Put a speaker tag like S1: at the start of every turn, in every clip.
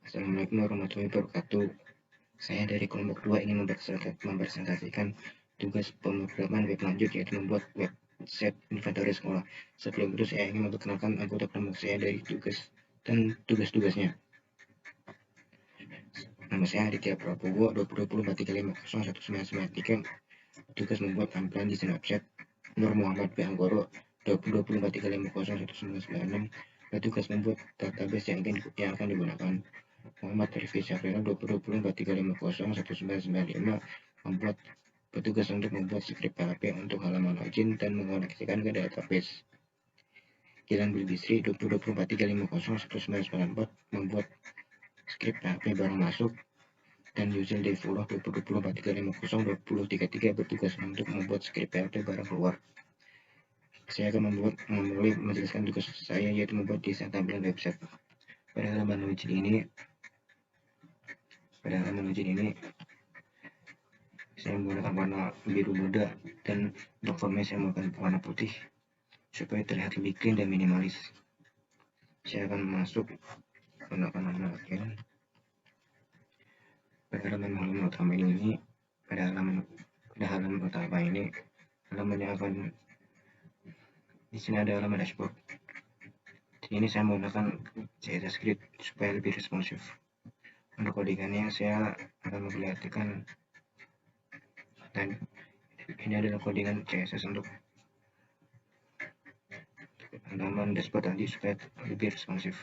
S1: Assalamualaikum warahmatullahi wabarakatuh. Saya dari kelompok 2 ingin mempresentasikan tugas pemrograman web lanjut, yaitu membuat website inventaris sekolah. Sebelum itu saya ingin memperkenalkan anggota kelompok saya dari tugas dan tugas-tugasnya. Nama saya Aditya Prabowo, 202043501993. Tugas membuat tampilan desain website. Nur Muhammad B. Anggoro, 202043501996. Tugas membuat database yang akan digunakan. Muhammad Rifki Syafrina, 202043501995, membuat petugas untuk membuat skrip PHP untuk halaman login dan mengoneksikan ke database. Gilang Bilbisri, 202043501994, membuat skrip PHP barang masuk. Dan Yuzil Devullah, 202043502033, bertugas untuk membuat skrip PHP barang keluar. Saya akan mulai menjelaskan tugas saya, yaitu membuat desain tampilan website. Pada halaman login ini saya menggunakan warna biru muda, dan untuk formnya saya menggunakan warna putih supaya terlihat lebih clean dan minimalis. Saya akan masuk menggunakan warna login. Pada halaman utama ini, halaman yang akan di sini ada halaman dashboard. Di sini saya menggunakan CSS Grid supaya lebih responsif. Untuk codingannya saya akan memperlihatkan, dan ini adalah codingan CSS untuk halaman dashboard tadi supaya lebih responsif.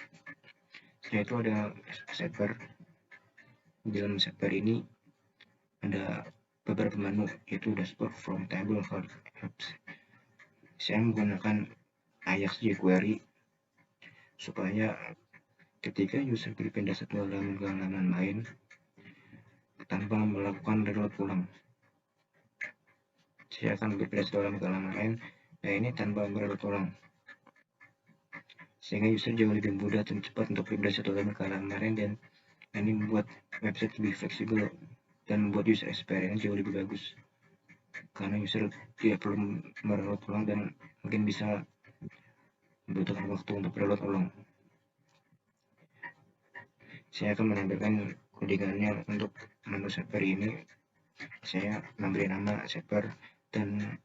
S1: Setelah itu ada sidebar. Di dalam sidebar ini ada beberapa menu, yaitu dashboard, from, table, apps. Saya menggunakan Ajax jQuery supaya ketika user berpindah satu halaman ke halaman lain tanpa melakukan reload ulang, saya akan berpindah satu halaman ke halaman lain, nah ini tanpa mereload ulang, sehingga user jauh lebih mudah dan cepat untuk berpindah satu halaman ke halaman lain, dan ini membuat website lebih fleksibel dan membuat user experience jauh lebih bagus, karena user tidak perlu mereload ulang dan mungkin bisa membutuhkan waktu untuk reload ulang. Saya akan menampilkan codingannya untuk menu sidebar ini. Saya memberi nama sidebar, dan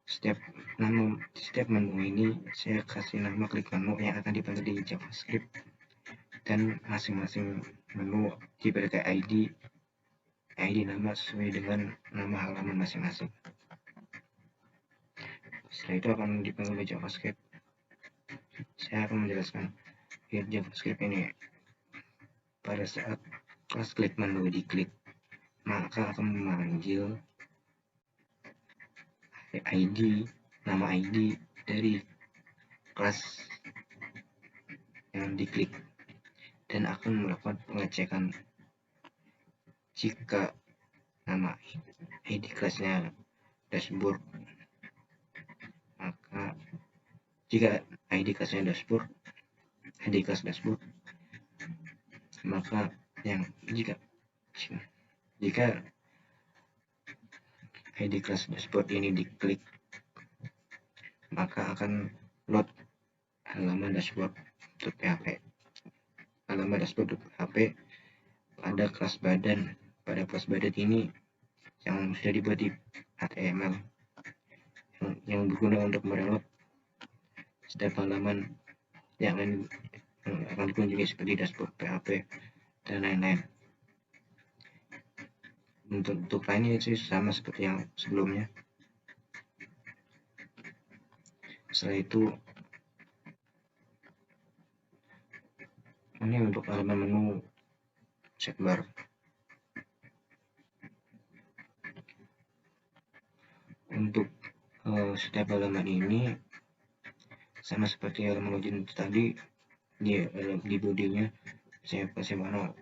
S1: setiap menu ini saya kasih nama klik menu yang akan dipanggil di JavaScript, dan masing-masing menu diberikan ID nama sesuai dengan nama halaman masing-masing. Setelah itu akan dipanggil di JavaScript. Saya akan menjelaskan di JavaScript ini, pada saat kelas klik menu diklik, maka akan memanggil nama ID dari kelas yang diklik, dan akan melakukan pengecekan jika nama ID kelasnya dashboard, maka jika ID kelasnya dashboard, maka jika ID kelas dashboard ini diklik, maka akan load halaman dashboard.php pada kelas badan. Pada kelas badan ini yang sudah dibuat di HTML yang berguna untuk mereload setiap halaman yang akan dikunjungi seperti dashboard PHP dan lain-lain. Untuk lainnya sih sama seperti yang sebelumnya. Setelah itu, ini untuk halaman menu sidebar. Untuk setiap halaman ini sama seperti halaman login tadi, di bodinya saya kasih warna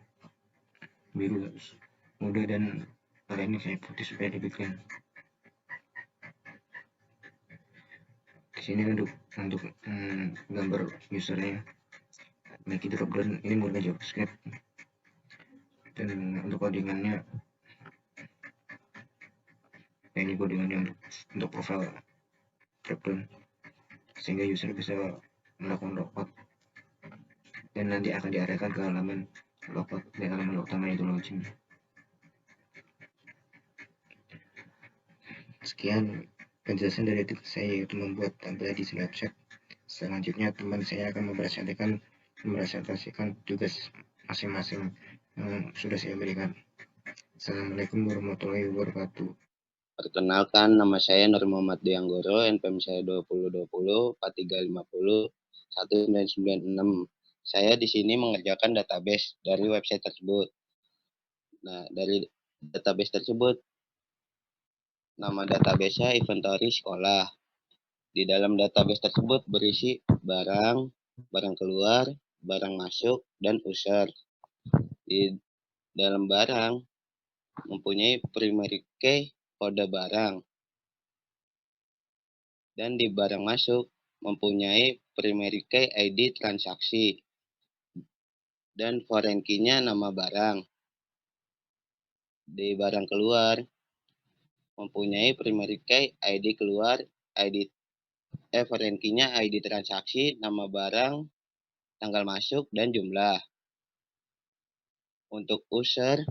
S1: biru muda, dan kali ini saya putih supaya lebih clean. Di sini untuk gambar usernya, Nike Dropdown ini menggunakan JavaScript, dan untuk codingannya, ini codingannya untuk profile Dropdown, sehingga user bisa melakukan logout dan nanti akan diarahkan ke halaman logout dan halaman utama itu login. Sekian penjelasan dari tips saya, yaitu membuat tampilan di Snapchat. Selanjutnya teman saya akan mempresentasikan tugas masing-masing yang sudah saya berikan. Assalamualaikum warahmatullahi wabarakatuh.
S2: Perkenalkan, nama saya Nur Muhammad Dianggoro, NPM saya 2020 4350 1996. Saya di sini mengerjakan database dari website tersebut. Nah, dari database tersebut, nama database-nya inventory sekolah. Di dalam database tersebut berisi barang, barang keluar, barang masuk, dan user. Di dalam barang mempunyai primary key kode barang, dan di barang masuk mempunyai primary key ID transaksi, dan foreign key-nya nama barang. Di barang keluar mempunyai primary key ID keluar, foreign key-nya ID transaksi, nama barang, tanggal masuk, dan jumlah. Untuk user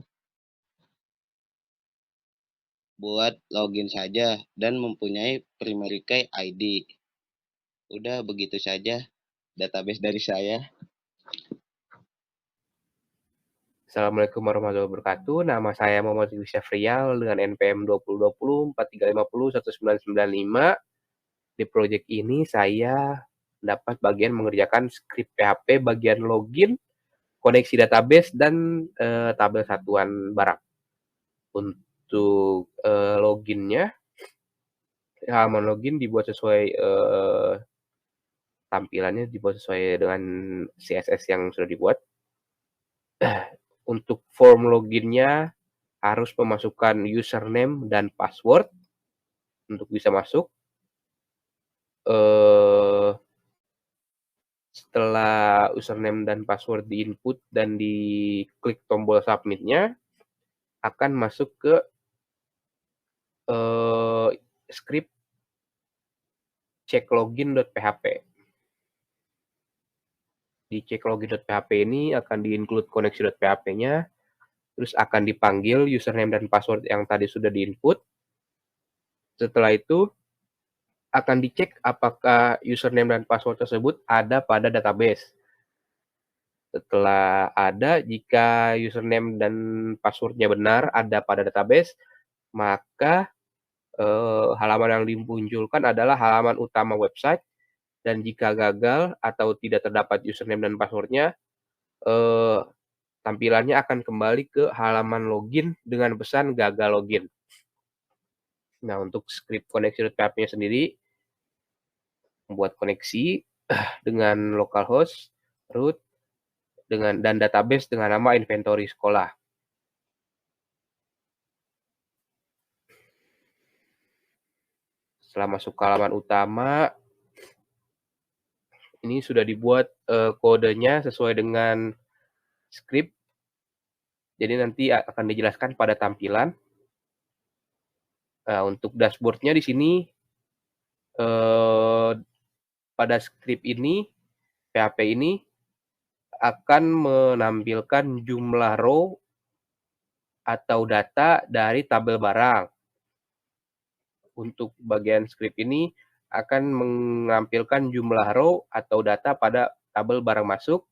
S2: buat login saja dan mempunyai primary key ID. Udah begitu saja database dari saya.
S3: Assalamualaikum warahmatullahi wabarakatuh. Nama saya Muhammad Yusuf Syafrial dengan NPM 2020 4350 1995. Di proyek ini saya dapat bagian mengerjakan skrip PHP bagian login, koneksi database, dan tabel satuan barang. Untuk loginnya, halaman login dibuat sesuai tampilannya dibuat sesuai dengan CSS yang sudah dibuat. Untuk form loginnya harus memasukkan username dan password untuk bisa masuk. Setelah username dan password di-input dan diklik tombol submit-nya, akan masuk ke script checklogin.php. Di checklogin.php ini akan di-include koneksi.php-nya, terus akan dipanggil username dan password yang tadi sudah di-input. Setelah itu akan dicek apakah username dan password tersebut ada pada database. Setelah ada, jika username dan passwordnya benar ada pada database, maka halaman yang dimunculkan adalah halaman utama website, dan jika gagal atau tidak terdapat username dan passwordnya, tampilannya akan kembali ke halaman login dengan pesan gagal login. Nah, untuk script koneksi.php-nya sendiri, membuat koneksi dengan localhost, root, dan database dengan nama inventory sekolah. Setelah masuk ke halaman utama, ini sudah dibuat kodenya sesuai dengan script. Jadi nanti akan dijelaskan pada tampilan. Nah, untuk dashboard-nya di sini pada script ini, PHP ini akan menampilkan jumlah row atau data dari tabel barang. Untuk bagian script ini akan menampilkan jumlah row atau data pada tabel barang masuk,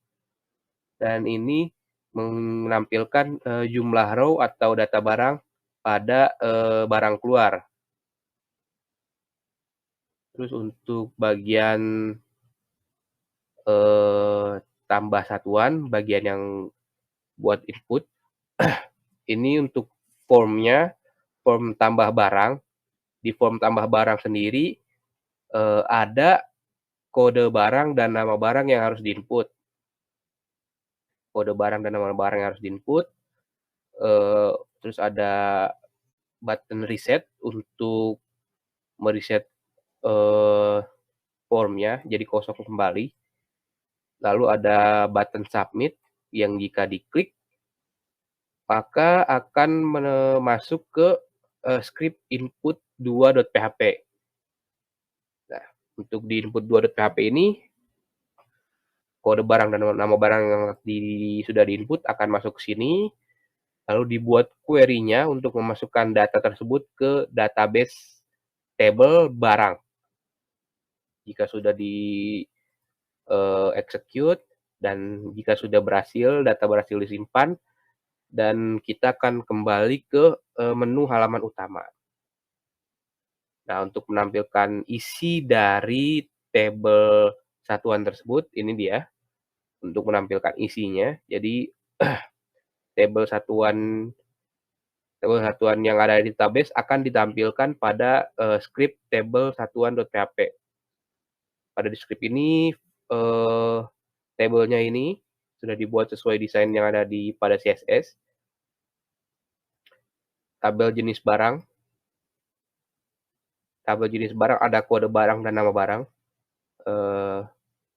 S3: dan ini menampilkan jumlah row atau data barang pada barang keluar. Terus untuk bagian tambah satuan, bagian yang buat input, ini untuk formnya, form tambah barang. Di form tambah barang sendiri ada kode barang dan nama barang yang harus diinput. Kode barang dan nama barang yang harus diinput. Terus ada button reset untuk mereset formnya jadi kosong kembali. Lalu ada button submit yang jika diklik maka akan masuk ke script input 2.php. Nah, untuk di input 2.php ini kode barang dan nama barang yang sudah diinput akan masuk ke sini, lalu dibuat query-nya untuk memasukkan data tersebut ke database table barang. Jika sudah execute dan jika sudah berhasil, data berhasil disimpan, dan kita akan kembali ke menu halaman utama. Nah, untuk menampilkan isi dari tabel satuan tersebut, ini dia untuk menampilkan isinya. Jadi tabel satuan yang ada di database akan ditampilkan pada script tabel satuan.php. Pada di script ini tabelnya ini sudah dibuat sesuai desain yang ada pada CSS. Tabel jenis barang ada kode barang dan nama barang.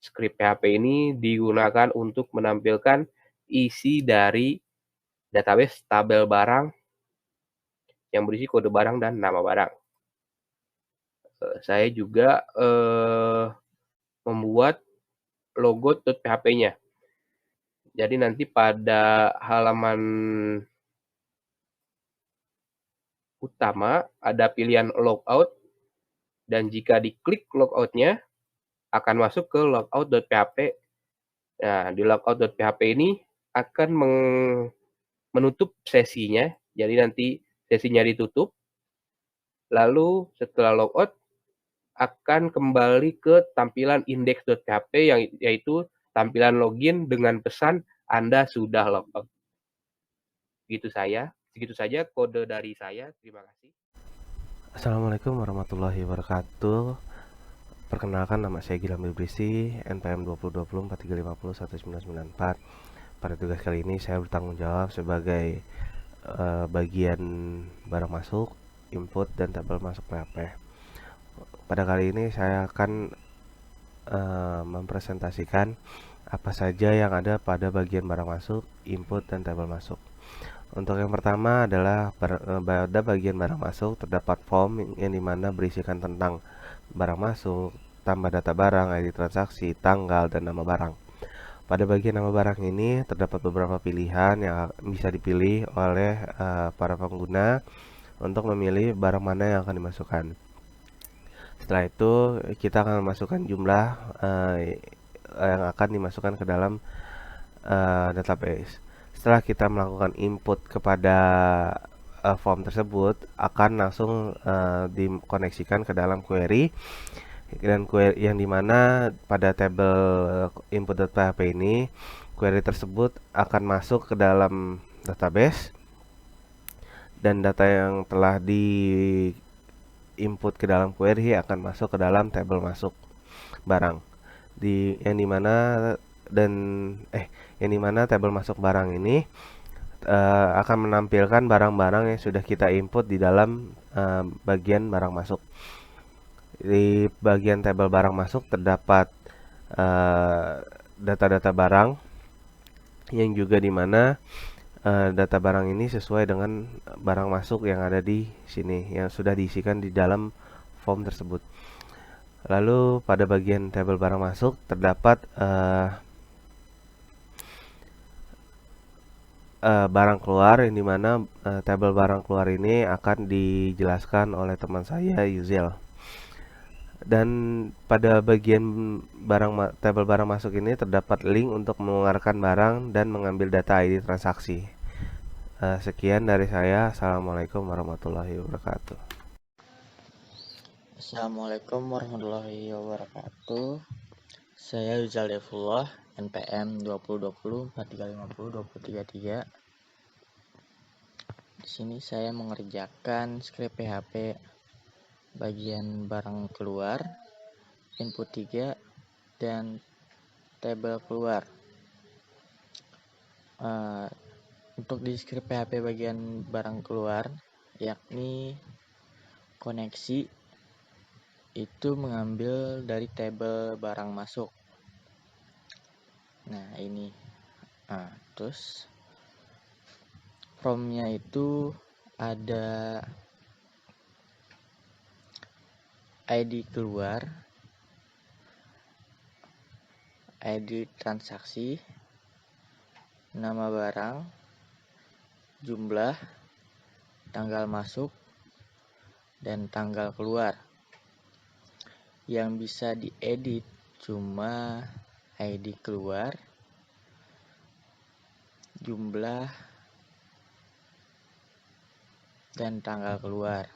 S3: Script PHP ini digunakan untuk menampilkan isi dari database tabel barang yang berisi kode barang dan nama barang. Saya juga membuat logo.php-nya. Jadi nanti pada halaman utama ada pilihan logout, dan jika diklik logout-nya akan masuk ke logout.php. Nah, di logout.php ini akan menutup sesinya, jadi nanti sesinya ditutup, lalu setelah logout akan kembali ke tampilan index.php yaitu tampilan login dengan pesan Anda sudah logout. Segitu saja kode dari saya. Terima kasih.
S4: Assalamualaikum warahmatullahi wabarakatuh. Perkenalkan, nama saya Gilang Bilbrisi, NPM 2020-4350-1994. Pada tugas kali ini saya bertanggung jawab sebagai bagian barang masuk, input, dan tabel masuk PHP. Pada kali ini saya akan mempresentasikan apa saja yang ada pada bagian barang masuk, input, dan tabel masuk. Untuk yang pertama adalah pada bagian barang masuk terdapat form yang dimana berisikan tentang barang masuk, tambah data barang, ID transaksi, tanggal, dan nama barang. Pada bagian nama barang ini terdapat beberapa pilihan yang bisa dipilih oleh para pengguna untuk memilih barang mana yang akan dimasukkan. Setelah itu kita akan memasukkan jumlah yang akan dimasukkan ke dalam database. Setelah kita melakukan input kepada form tersebut, akan langsung dikoneksikan ke dalam query, dan query yang dimana pada tabel input.php ini query tersebut akan masuk ke dalam database, dan data yang telah di input ke dalam query akan masuk ke dalam tabel masuk barang yang dimana tabel masuk barang ini akan menampilkan barang-barang yang sudah kita input di dalam bagian barang masuk. Di bagian tabel barang masuk terdapat data-data barang yang juga dimana data barang ini sesuai dengan barang masuk yang ada di sini yang sudah diisikan di dalam form tersebut. Lalu pada bagian tabel barang masuk terdapat barang keluar, yang dimana tabel barang keluar ini akan dijelaskan oleh teman saya Yuzel. Dan pada bagian tabel barang masuk ini terdapat link untuk mengeluarkan barang dan mengambil data ID transaksi. Sekian dari saya. Assalamualaikum warahmatullahi wabarakatuh.
S5: Assalamualaikum warahmatullahi wabarakatuh. Saya Yuzel Devullah, NPM 2020-4350-233. Di sini saya mengerjakan script PHP bagian barang keluar, input 3, dan tabel keluar. Untuk di script PHP bagian barang keluar, yakni koneksi, itu mengambil dari tabel barang masuk. Nah, ini. Terus formnya itu ada ID keluar, ID transaksi, nama barang, jumlah, tanggal masuk, dan tanggal keluar. Yang bisa diedit cuma ID keluar, jumlah, dan tanggal keluar.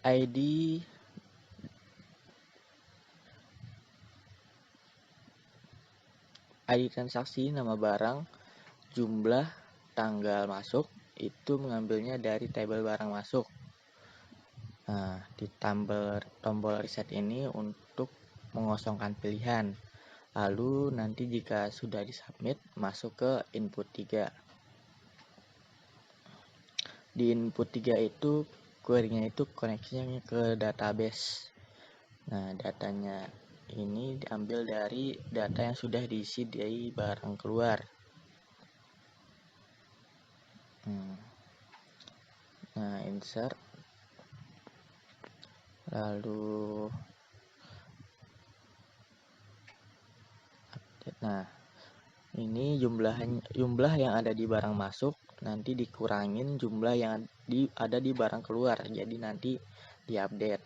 S5: ID transaksi, nama barang, jumlah, tanggal masuk itu mengambilnya dari tabel barang masuk. Nah, di tombol reset ini untuk mengosongkan pilihan. Lalu nanti jika sudah disubmit, masuk ke input 3. Di input 3 itu query-nya itu koneksinya ke database. Nah, datanya ini diambil dari data yang sudah diisi di barang keluar. Nah, insert, lalu update. Nah, ini jumlah yang ada di barang masuk nanti dikurangin jumlah yang ada di barang keluar, jadi nanti diupdate.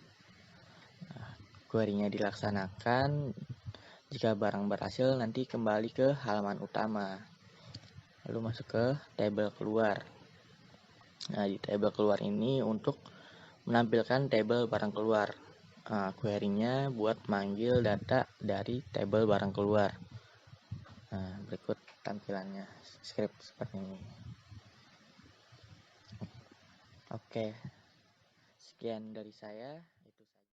S5: Nah, query-nya dilaksanakan. Jika barang berhasil, nanti kembali ke halaman utama, lalu masuk ke tabel keluar. Nah, di tabel keluar ini untuk menampilkan tabel barang keluar. Nah, query-nya buat manggil data dari tabel barang keluar. Nah, berikut tampilannya script seperti ini. Oke, sekian dari saya.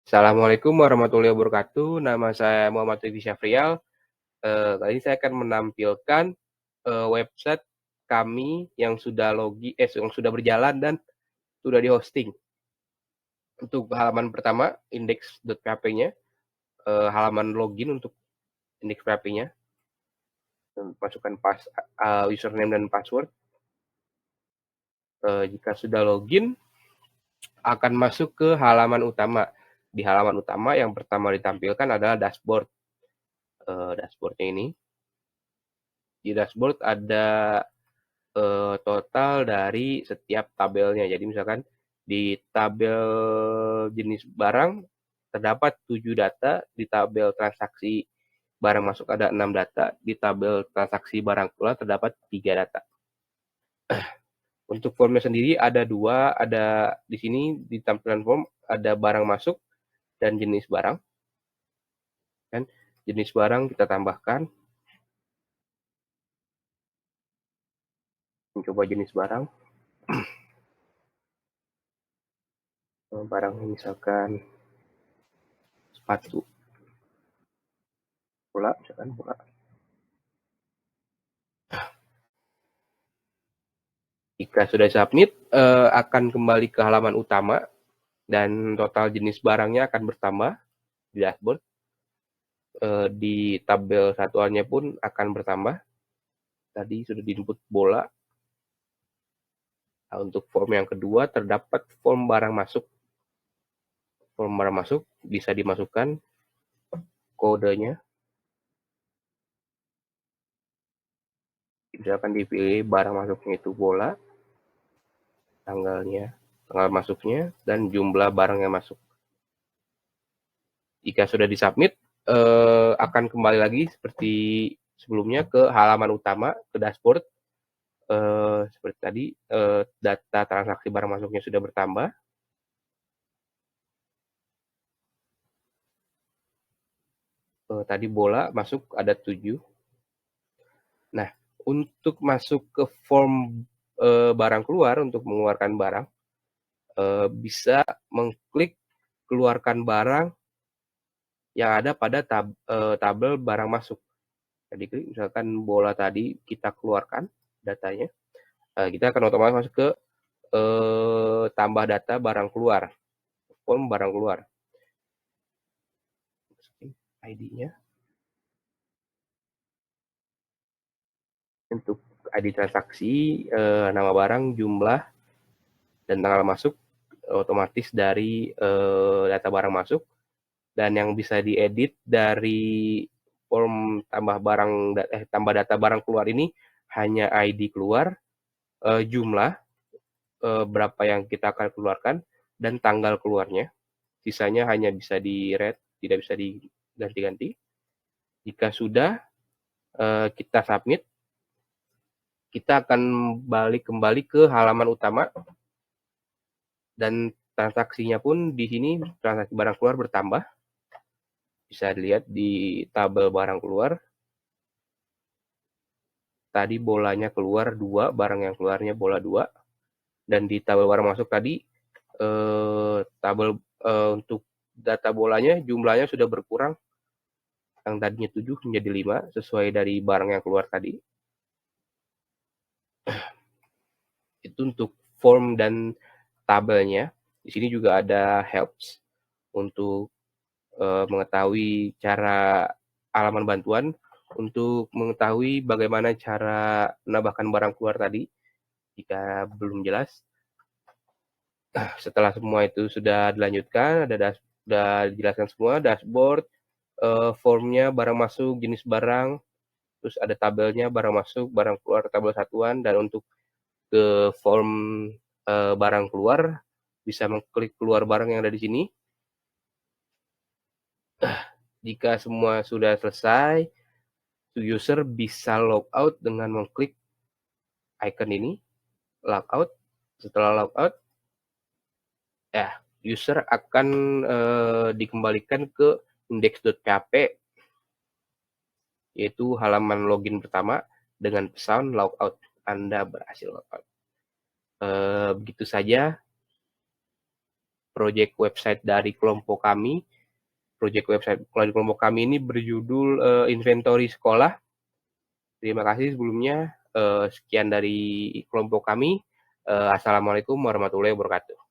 S3: Assalamualaikum warahmatullahi wabarakatuh. Nama saya Muhammad Rify Syafrial. Kali ini saya akan menampilkan website kami yang sudah yang sudah berjalan dan sudah di hosting. Untuk halaman pertama, index.php-nya, halaman login untuk index PHP-nya, masukkan username dan password. Jika sudah login, akan masuk ke halaman utama. Di halaman utama yang pertama ditampilkan adalah dashboard. Dashboardnya ini. Di dashboard ada total dari setiap tabelnya. Jadi misalkan di tabel jenis barang terdapat 7 data, di tabel transaksi barang masuk ada 6 data, di tabel transaksi barang keluar terdapat 3 data. Untuk formnya sendiri ada 2, ada di sini di tampilan form ada barang masuk dan jenis barang. Dan jenis barang kita tambahkan. Mencoba jenis barang. Barang misalkan sepatu. Bola, misalkan bola. Jika sudah submit, akan kembali ke halaman utama dan total jenis barangnya akan bertambah di dashboard. Di tabel satuannya pun akan bertambah. Tadi sudah di-input bola. Nah, untuk form yang kedua terdapat form barang masuk. Form barang masuk bisa dimasukkan kodenya. Misalkan dipilih barang masuknya itu bola, tanggal masuknya, dan jumlah barang yang masuk. Jika sudah disubmit, akan kembali lagi seperti sebelumnya ke halaman utama, ke dashboard. Seperti tadi, data transaksi barang masuknya sudah bertambah. Tadi bola masuk ada 7. Nah, untuk masuk ke form barang keluar, untuk mengeluarkan barang, bisa mengklik keluarkan barang yang ada pada tabel barang masuk. Jadi misalkan bola tadi kita keluarkan datanya, kita akan otomatis masuk ke tambah data barang keluar, form barang keluar. ID-nya. Untuk ID transaksi, nama barang, jumlah, dan tanggal masuk otomatis dari data barang masuk. dan yang bisa diedit dari form tambah data barang keluar ini hanya ID keluar, jumlah berapa yang kita akan keluarkan, dan tanggal keluarnya. Sisanya hanya bisa di-read, tidak bisa diganti-ganti. Jika sudah, kita submit, kita akan kembali ke halaman utama, dan transaksinya pun di sini transaksi barang keluar bertambah. Bisa dilihat di tabel barang keluar. Tadi bolanya keluar 2, barang yang keluarnya bola 2. Dan di tabel barang masuk tadi, untuk data bolanya jumlahnya sudah berkurang. Yang tadinya 7 menjadi 5, sesuai dari barang yang keluar tadi. Itu untuk form dan tabelnya. Di sini juga ada helps untuk mengetahui cara halaman bantuan untuk mengetahui bagaimana cara menambahkan barang keluar tadi jika belum jelas. Setelah semua itu sudah dilanjutkan, sudah dijelaskan semua, dashboard, formnya, barang masuk, jenis barang, terus ada tabelnya, barang masuk, barang keluar, tabel satuan, dan untuk ke form barang keluar, bisa mengklik keluar barang yang ada di sini. Jika semua sudah selesai, user bisa logout dengan mengklik icon ini, logout. Setelah logout, user akan dikembalikan ke index.php, yaitu halaman login pertama dengan pesan logout. Anda berhasil logout. Begitu saja proyek website dari kelompok kami. Proyek website dari kelompok kami ini berjudul Inventory Sekolah. Terima kasih sebelumnya. Sekian dari kelompok kami. Assalamualaikum warahmatullahi wabarakatuh.